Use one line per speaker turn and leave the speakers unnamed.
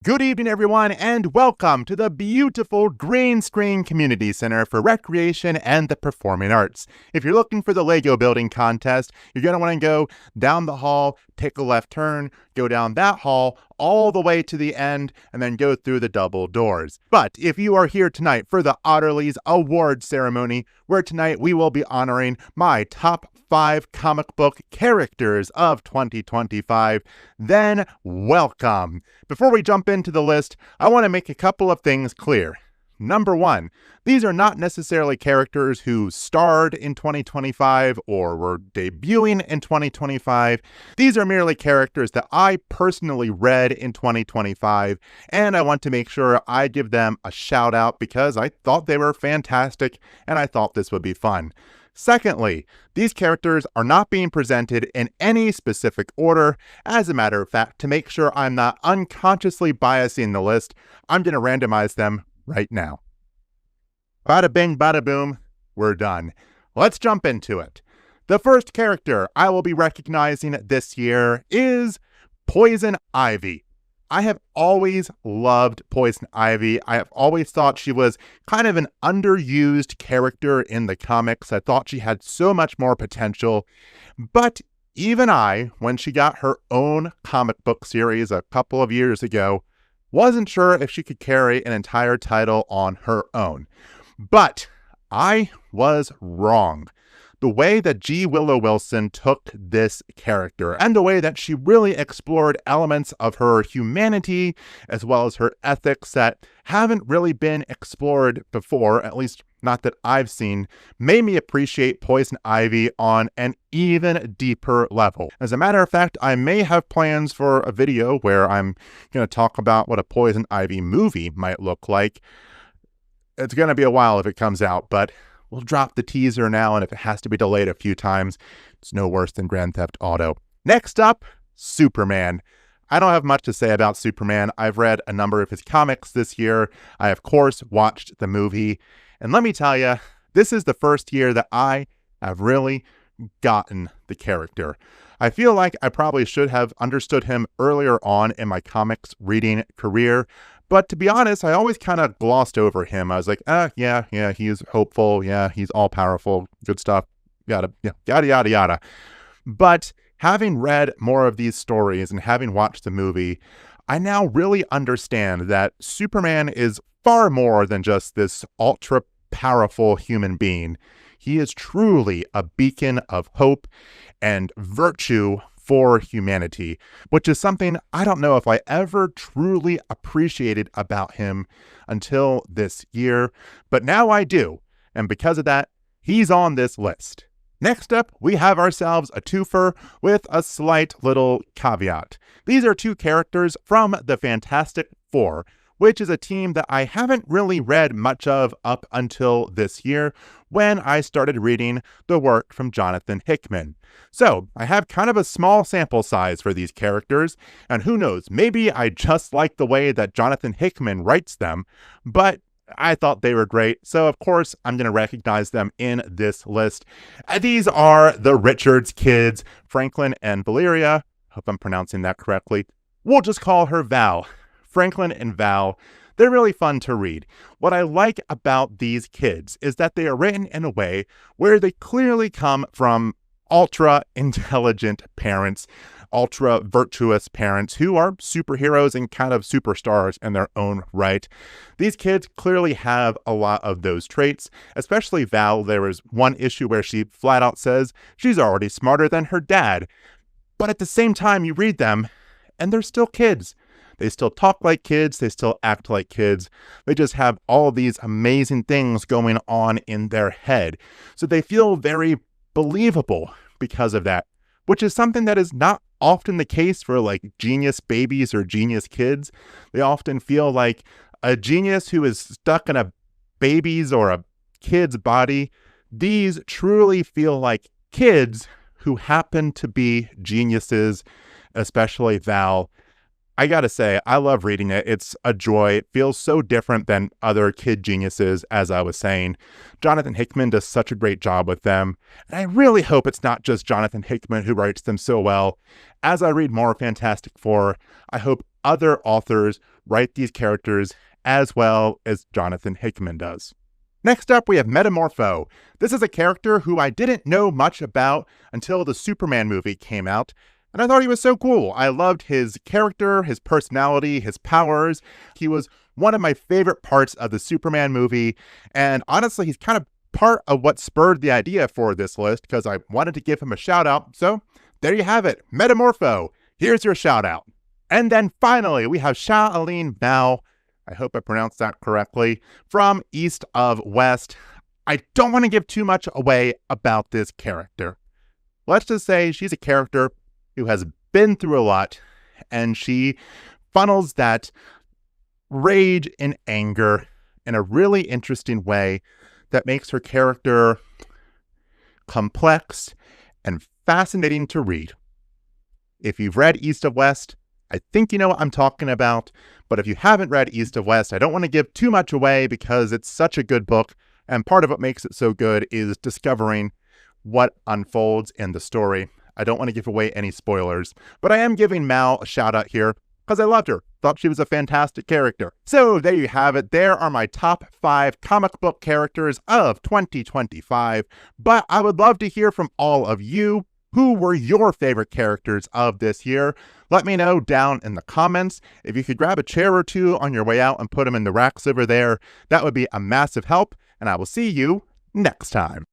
Good evening, everyone, and welcome to the beautiful Green Screen Community Center for Recreation and the Performing Arts. If you're looking for the Lego building contest, you're going to want to go down the hall, take a left turn, go down that hall, all the way to the end, and then go through the double doors. But if you are here tonight for the Otterlys Award Ceremony, where tonight we will be honoring my top 5 comic book characters of 2025, then welcome. Before we jump into the list, I want to make a couple of things clear. Number one, these are not necessarily characters who starred in 2025 or were debuting in 2025. These are merely characters that I personally read in 2025, and I want to make sure I give them a shout out because I thought they were fantastic and I thought this would be fun. Secondly, these characters are not being presented in any specific order. As a matter of fact, to make sure I'm not unconsciously biasing the list, I'm going to randomize them right now. Bada bing, bada boom, we're done. Let's jump into it. The first character I will be recognizing this year is Poison Ivy. I have always loved Poison Ivy. I have always thought she was kind of an underused character in the comics. I thought she had so much more potential. But even I, when she got her own comic book series a couple of years ago, wasn't sure if she could carry an entire title on her own. But I was wrong. The way that Willow Wilson took this character and the way that she really explored elements of her humanity as well as her ethics that haven't really been explored before, at least not that I've seen, made me appreciate Poison Ivy on an even deeper level. As a matter of fact, I may have plans for a video where I'm going to talk about what a Poison Ivy movie might look like. It's going to be a while if it comes out, but we'll drop the teaser now, and if it has to be delayed a few times, it's no worse than Grand Theft Auto. Next up, Superman. I don't have much to say about Superman. I've read a number of his comics this year. I, of course, watched the movie. And let me tell you, this is the first year that I have really gotten the character. I feel like I probably should have understood him earlier on in my comics reading career. But to be honest, I always kind of glossed over him. I was like, yeah, he's hopeful. Yeah, he's all powerful. Good stuff. Yada, yada. But having read more of these stories and having watched the movie, I now really understand that Superman is far more than just this ultra powerful human being. He is truly a beacon of hope and virtue for humanity, which is something I don't know if I ever truly appreciated about him until this year, but now I do, and because of that, he's on this list. Next up, we have ourselves a twofer with a slight little caveat. These are two characters from the Fantastic Four, which is a team that I haven't really read much of up until this year when I started reading the work from Jonathan Hickman. So I have kind of a small sample size for these characters, and who knows, maybe I just like the way that Jonathan Hickman writes them, but I thought they were great, so of course I'm going to recognize them in this list. These are the Richards kids, Franklin and Valeria. Hope I'm pronouncing that correctly. We'll just call her Val. Franklin and Val, they're really fun to read. What I like about these kids is that they are written in a way where they clearly come from ultra intelligent parents, ultra virtuous parents who are superheroes and kind of superstars in their own right. These kids clearly have a lot of those traits, especially Val. There was one issue where she flat out says she's already smarter than her dad. But at the same time, you read them and they're still kids. They still talk like kids. They still act like kids. They just have all these amazing things going on in their head. So they feel very believable because of that, which is something that is not often the case for like genius babies or genius kids. They often feel like a genius who is stuck in a baby's or a kid's body. These truly feel like kids who happen to be geniuses, especially Val. I gotta say, I love reading it. It's a joy. It feels so different than other kid geniuses, as I was saying. Jonathan Hickman does such a great job with them. And I really hope it's not just Jonathan Hickman who writes them so well. As I read more Fantastic Four, I hope other authors write these characters as well as Jonathan Hickman does. Next up, we have Metamorpho. This is a character who I didn't know much about until the Superman movie came out, and I thought he was so cool. I loved his character, his personality, his powers. He was one of my favorite parts of the Superman movie, and honestly, he's kind of part of what spurred the idea for this list because I wanted to give him a shout out. So there you have it, Metamorpho. Here's your shout out. And then finally, we have Xiaolian Mao. I hope I pronounced that correctly, from East of West. I don't want to give too much away about this character. Let's just say she's a character who has been through a lot, and she funnels that rage and anger in a really interesting way that makes her character complex and fascinating to read. If you've read East of West, I think you know what I'm talking about, but if you haven't read East of West, I don't want to give too much away because it's such a good book, and part of what makes it so good is discovering what unfolds in the story. I don't want to give away any spoilers, but I am giving Mal a shout out here because I loved her. Thought she was a fantastic character. So there you have it. There are my top 5 comic book characters of 2025, but I would love to hear from all of you. Who were your favorite characters of this year? Let me know down in the comments. If you could grab a chair or two on your way out and put them in the racks over there, that would be a massive help, and I will see you next time.